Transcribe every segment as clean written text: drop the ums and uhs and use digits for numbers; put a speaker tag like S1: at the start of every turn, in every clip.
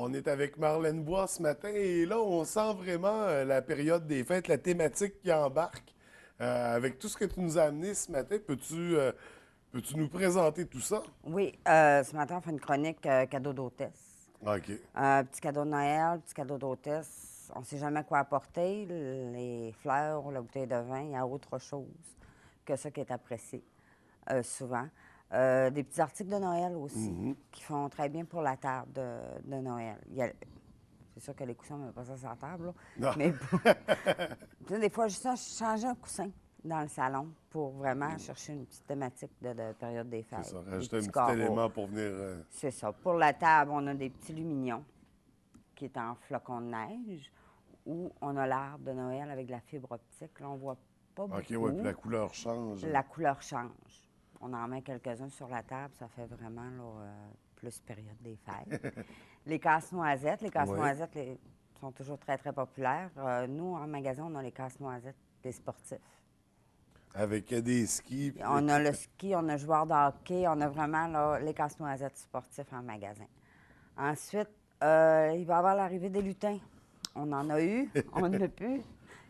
S1: On est avec Marlène Bois ce matin et là, on sent vraiment la période des fêtes, la thématique qui embarque. Avec tout ce que tu nous as amené ce matin, peux-tu nous présenter tout ça?
S2: Oui, ce matin, on fait une chronique cadeau d'hôtesse.
S1: OK.
S2: Petit cadeau de Noël, petit cadeau d'hôtesse. On ne sait jamais quoi apporter. Les fleurs, la bouteille de vin, il y a autre chose que ça qui est apprécié souvent. Des petits articles de Noël aussi qui font très bien pour la table de Noël. C'est sûr que les coussins, on ne met pas ça sur la table, là.
S1: Non.
S2: Mais tu sais, des fois, juste changer un coussin dans le salon pour vraiment chercher une petite thématique de période des
S1: C'est
S2: fêtes.
S1: ça,
S2: Des
S1: rajouter un
S2: petits
S1: petit
S2: carreaux.
S1: élément pour venir.
S2: C'est ça. Pour la table, on a des petits lumignons qui est en flocons de neige ou on a l'arbre de Noël avec de la fibre optique. Là, on voit pas
S1: OK,
S2: beaucoup.
S1: ouais, puis la couleur change.
S2: La couleur change. On en met quelques-uns sur la table. Ça fait vraiment là, plus période des fêtes. Les casse-noisettes. Les casse-noisettes sont toujours très, très populaires. Nous, en magasin, on a les casse-noisettes des sportifs.
S1: Avec des skis. Puis
S2: On a le ski, on a le joueur de hockey, on a vraiment là, les casse-noisettes sportifs en magasin. Ensuite, il va y avoir l'arrivée des lutins. On en a eu, on en a plus.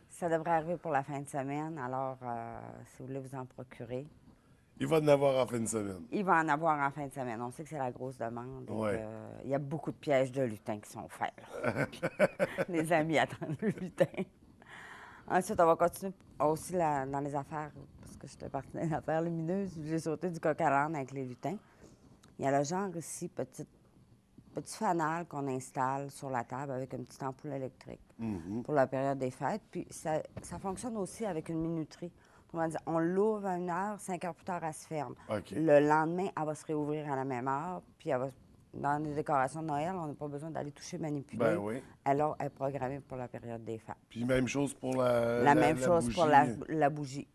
S2: Ça devrait arriver pour la fin de semaine, alors si vous voulez vous en procurer.
S1: Il va en avoir en fin de semaine.
S2: Il va en avoir en fin de semaine. On sait que c'est la grosse demande.
S1: Ouais.
S2: Il y a beaucoup de pièges de lutins qui sont faits. Là. Les amis attendent le lutin. Ensuite, on va continuer aussi dans les affaires, parce que j'étais partie dans les affaires lumineuses. J'ai sauté du coq à l'âne avec les lutins. Il y a le genre ici, petit fanal qu'on installe sur la table avec une petite ampoule électrique pour la période des fêtes. Puis ça fonctionne aussi avec une minuterie. Autrement dit, on l'ouvre à 1 heure, 5 heures plus tard, elle se ferme.
S1: OK.
S2: Le lendemain, elle va se réouvrir à la même heure, puis dans les décorations de Noël, on n'a pas besoin d'aller toucher, manipuler.
S1: Ben oui.
S2: Alors, elle est programmée pour la période des fêtes.
S1: Puis même chose pour la.
S2: La même chose
S1: bougie.
S2: pour la bougie.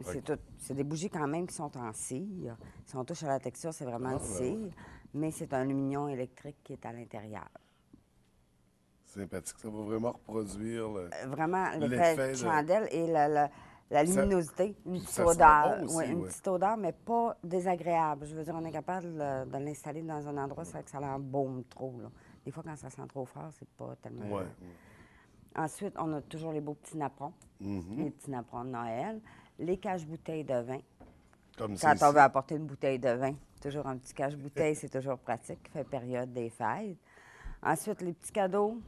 S1: OK.
S2: C'est des bougies quand même qui sont en cire. Si on touche à la texture, c'est vraiment
S1: Ah,
S2: le
S1: ben
S2: cire,
S1: oui.
S2: mais c'est un lumignon électrique qui est à l'intérieur.
S1: Sympathique. Ça va vraiment reproduire le.
S2: Vraiment,
S1: L'effet
S2: l'effet
S1: de-
S2: de chandelle et la luminosité, une
S1: puis
S2: petite
S1: ça sent
S2: odeur.
S1: bon aussi,
S2: Oui, une
S1: ouais.
S2: petite odeur, mais pas désagréable. Je veux dire, on est capable de l'installer dans un endroit sans que ça l'embaume trop. Là. Des fois, quand ça sent trop fort, c'est pas tellement.
S1: Ouais.
S2: Ensuite, on a toujours les beaux petits napperons,
S1: Mhm.
S2: les petits napperons de Noël, les cache-bouteilles de vin.
S1: Comme
S2: Quand
S1: c'est
S2: on
S1: ici.
S2: veut apporter une bouteille de vin, toujours un petit cache-bouteille, c'est toujours pratique, qui fait période des fêtes. Ensuite, les petits cadeaux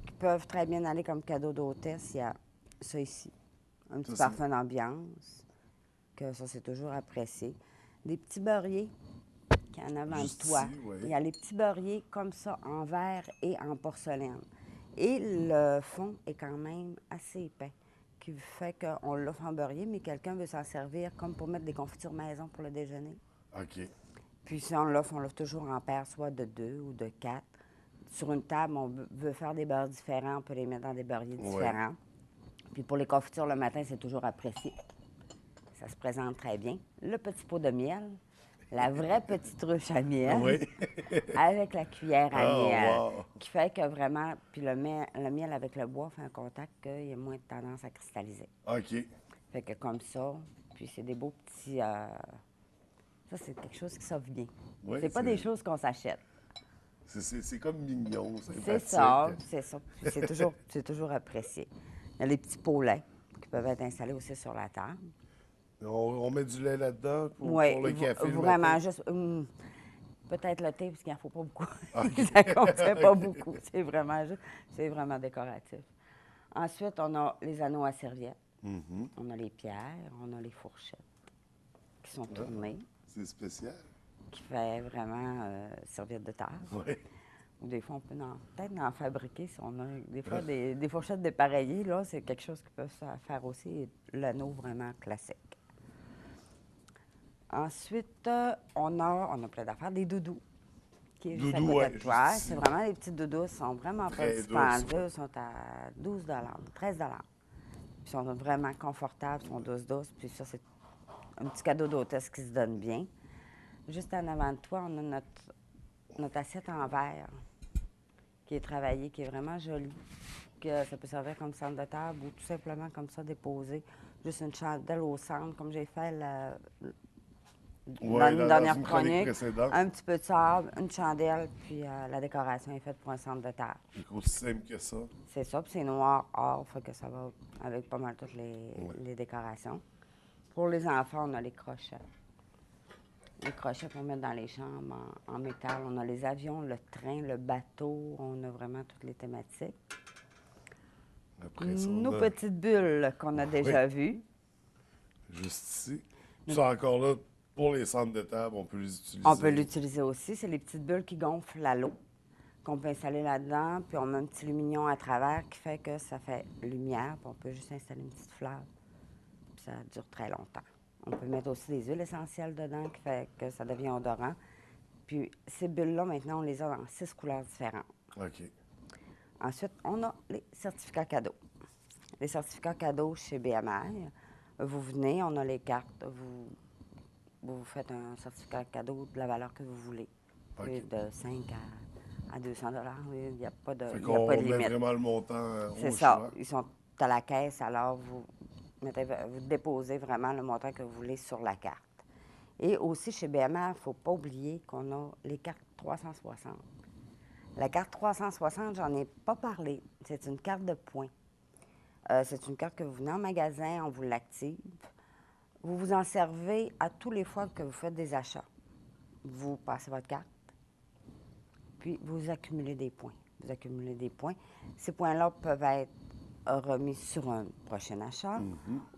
S2: qui peuvent très bien aller comme cadeau d'hôtesse, il y a ça ici. Un petit
S1: Ça, c'est-
S2: parfum d'ambiance, que ça, c'est toujours apprécié. Des petits beurriers qui en avant
S1: Juste
S2: de toi.
S1: ici, oui.
S2: Il y a les petits beurriers comme ça, en verre et en porcelaine. Et le fond est quand même assez épais, qui fait qu'on l'offre en beurrier, mais quelqu'un veut s'en servir comme pour mettre des confitures maison pour le déjeuner.
S1: OK.
S2: Puis si on l'offre toujours en paire, soit de 2 ou de 4. Sur une table, on veut faire des beurres différents, on peut les mettre dans des beurriers
S1: Ouais.
S2: différents. Puis pour les confitures le matin, c'est toujours apprécié. Ça se présente très bien. Le petit pot de miel, la vraie petite ruche à miel,
S1: Oui.
S2: avec la cuillère à
S1: Oh,
S2: miel,
S1: wow.
S2: qui fait que vraiment, puis le miel avec le bois fait un contact qu'il y a moins de tendance à cristalliser.
S1: OK.
S2: Fait que comme ça, puis c'est des beaux petits... Ça, c'est quelque chose qui s'offre bien.
S1: Oui,
S2: c'est pas
S1: c'est-
S2: des choses qu'on s'achète.
S1: C'est comme mignon, sympathique.
S2: C'est ça, c'est ça. Puis c'est toujours apprécié. Il y a les petits pots-laits qui peuvent être installés aussi sur la table.
S1: On met du lait là-dedans
S2: Oui,
S1: pour le café le
S2: vraiment,
S1: matin.
S2: juste peut-être le thé, parce qu'il n'en faut pas beaucoup.
S1: OK.
S2: Ça ne contient pas beaucoup. C'est vraiment décoratif. Ensuite, on a les anneaux à serviettes.
S1: Mhm.
S2: On a les pierres, on a les fourchettes qui sont tournées,
S1: C'est spécial.
S2: qui fait vraiment serviette de table.
S1: Oui.
S2: Ou des fois, on peut peut-être en fabriquer si on a des fois des fourchettes dépareillées. Là, c'est quelque chose qui peut se faire aussi, l'anneau vraiment classique. Ensuite, on a plein d'affaires, des doudous, qui est juste à
S1: Doudous,
S2: côté
S1: ouais,
S2: de toi.
S1: juste ici.
S2: C'est vraiment des petites doudous, ils sont vraiment pas
S1: Très douces,
S2: dispendieux,
S1: ouais.
S2: ils sont à 12 13 Ils sont vraiment confortables, ils sont douces, puis ça, c'est un petit cadeau d'hôtesse qui se donne bien. Juste en avant de toi, on a notre assiette en verre qui est travaillée, qui est vraiment jolie. Que ça peut servir comme centre de table ou tout simplement comme ça déposer. Juste une chandelle au centre, comme j'ai fait
S1: Ouais,
S2: une
S1: dans
S2: dernière
S1: une chronique
S2: chronique,
S1: précédente.
S2: un petit peu de sable, une chandelle, puis la décoration est faite pour un centre de table.
S1: C'est aussi simple que ça.
S2: C'est ça, puis c'est noir, or, fait que ça va avec pas mal toutes
S1: Ouais.
S2: les décorations. Pour les enfants, on a les crochets. Les crochets pour mettre dans les chambres en métal. On a les avions, le train, le bateau. On a vraiment toutes les thématiques.
S1: Après ça,
S2: Nos
S1: on a
S2: petites bulles qu'on a
S1: Oui.
S2: déjà vues.
S1: juste ici. Puis ça, encore là, pour les centres de table, on peut les utiliser.
S2: On peut l'utiliser aussi. C'est les petites bulles qui gonflent à l'eau, qu'on peut installer là-dedans. Puis on met un petit lumignon à travers qui fait que ça fait lumière. Puis on peut juste installer une petite fleur. Puis ça dure très longtemps. On peut mettre aussi des huiles essentielles dedans qui fait que ça devient odorant. Puis ces bulles-là, maintenant, on les a dans 6 couleurs différentes.
S1: OK.
S2: Ensuite, on a les certificats cadeaux. Les certificats cadeaux chez BMR. Vous venez, on a les cartes. Vous faites un certificat cadeau de la valeur que vous voulez.
S1: OK.
S2: Puis de 5 à 200 Il n'y a pas de,
S1: Fait
S2: il y a
S1: qu'on
S2: pas de
S1: met
S2: limite.
S1: vraiment le montant
S2: C'est
S1: au
S2: ça.
S1: choix.
S2: Ils sont à la caisse, alors vous déposez vraiment le montant que vous voulez sur la carte. Et aussi, chez BMR, il ne faut pas oublier qu'on a les cartes 360. La carte 360, j'en ai pas parlé. C'est une carte de points. C'est une carte que vous venez en magasin, on vous l'active. Vous vous en servez à tous les fois que vous faites des achats. Vous passez votre carte, puis vous accumulez des points. Vous accumulez des points. Ces points-là peuvent être remis sur un prochain achat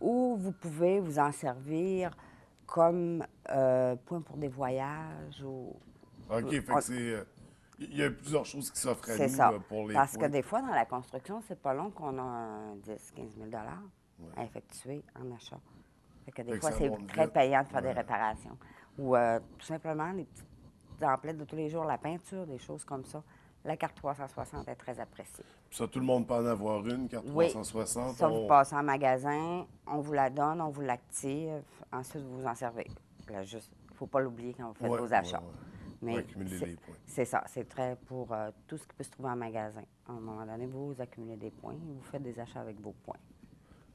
S2: ou vous pouvez vous en servir comme points pour des voyages ou...
S1: OK, fait que c'est... Il y a plusieurs choses qui s'offrent à
S2: C'est
S1: nous
S2: ça.
S1: pour les
S2: Parce
S1: points.
S2: que des fois, dans la construction, c'est pas long qu'on a un 10-15 000 à effectuer en achat. Fait que des
S1: Fait que
S2: fois,
S1: ça
S2: c'est
S1: monte
S2: très
S1: vite.
S2: payant de faire des
S1: Ouais.
S2: réparations. Ou tout simplement les petites emplettes de tous les jours, la peinture, des choses comme ça. La carte 360 est très appréciée.
S1: Puis ça, tout le monde peut en avoir une, carte
S2: Oui.
S1: 360.
S2: Ça, vous passez en magasin, on vous la donne, on vous l'active, ensuite vous vous en servez. Là, juste, il ne faut pas l'oublier quand vous faites
S1: Ouais,
S2: vos achats.
S1: ouais, ouais.
S2: Mais
S1: Pour accumuler les points.
S2: c'est ça, c'est très pour tout ce qui peut se trouver en magasin. À un moment donné, vous accumulez des points, vous faites des achats avec vos points.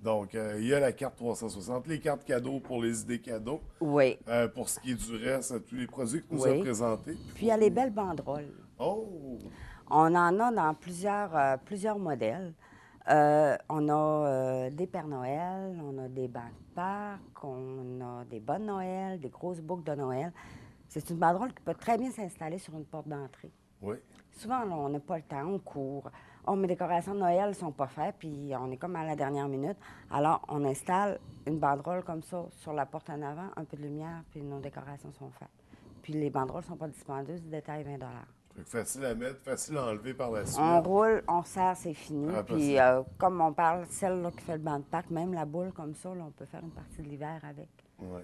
S1: Donc, il y a la carte 360, les cartes cadeaux pour les idées cadeaux.
S2: Oui,
S1: Pour ce qui est du reste, tous les produits que nous
S2: Oui.
S1: a présentés.
S2: puis il y a les belles banderoles.
S1: Oh!
S2: On en a dans plusieurs modèles. On a des Pères Noël, on a des bancs de Pâques, on a des bonnes Noël, des grosses boucles de Noël. C'est une banderole qui peut très bien s'installer sur une porte d'entrée.
S1: Oui.
S2: Souvent, là, on n'a pas le temps, on court. Oh, mes décorations de Noël ne sont pas faites, puis on est comme à la dernière minute. Alors, on installe une banderole comme ça sur la porte en avant, un peu de lumière, puis nos décorations sont faites. Puis les banderoles ne sont pas dispendieuses, détail 20
S1: Fait que facile à mettre, facile à enlever par la suite.
S2: On roule, on serre, c'est fini.
S1: Ah,
S2: Puis,
S1: possible.
S2: comme on parle, celle là, qui fait le banc de Pâques, même la boule comme ça, là, on peut faire une partie de l'hiver avec.
S1: Oui.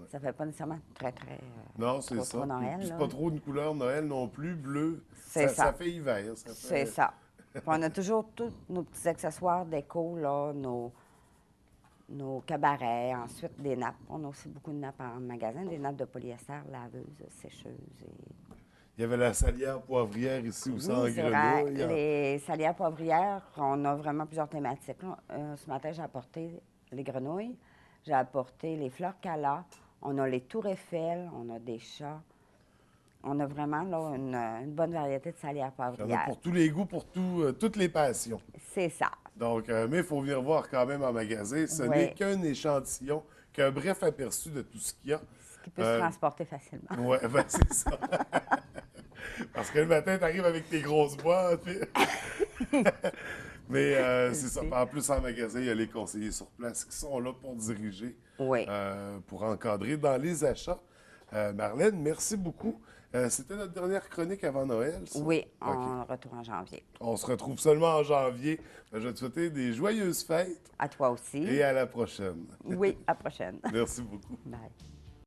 S2: Ça fait pas nécessairement très, très.
S1: Non, c'est ça.
S2: trop Noël,
S1: Puis c'est
S2: là.
S1: pas trop une couleur Noël non plus, bleu.
S2: C'est
S1: Ça
S2: ça.
S1: fait hiver.
S2: C'est ça. Puis on a toujours tous nos petits accessoires déco, là, nos cabarets, ensuite des nappes. On a aussi beaucoup de nappes en magasin, des nappes de polyester, laveuses, sécheuses.
S1: Il y avait la salière poivrière ici aussi en
S2: Oui, c'est vrai.
S1: grenouille.
S2: Les salières poivrières, on a vraiment plusieurs thématiques. Là. Ce matin, j'ai apporté les grenouilles, j'ai apporté les fleurs cala, on a les tours Eiffel, on a des chats. On a vraiment là, une bonne variété de salières
S1: Il y en a
S2: poivrières.
S1: pour tous les goûts, pour toutes les passions.
S2: C'est ça.
S1: Donc, mais il faut venir voir quand même en magasin. Ce
S2: Oui.
S1: n'est qu'un échantillon, qu'un bref aperçu de tout ce qu'il y a.
S2: Ce qui peut se transporter facilement.
S1: Oui, ben c'est ça. Parce que le matin, tu arrives avec tes grosses boîtes. Mais c'est ça. En plus, en magasin, il y a les conseillers sur place qui sont là pour diriger,
S2: Oui.
S1: pour encadrer dans les achats. Marlène, merci beaucoup. C'était notre dernière chronique avant Noël, ça?
S2: Oui,
S1: OK.
S2: on retourne en janvier.
S1: On se retrouve seulement en janvier. Je vais te souhaiter des joyeuses fêtes
S2: À toi aussi.
S1: et à la prochaine.
S2: Oui, à la prochaine.
S1: Merci beaucoup.
S2: Bye.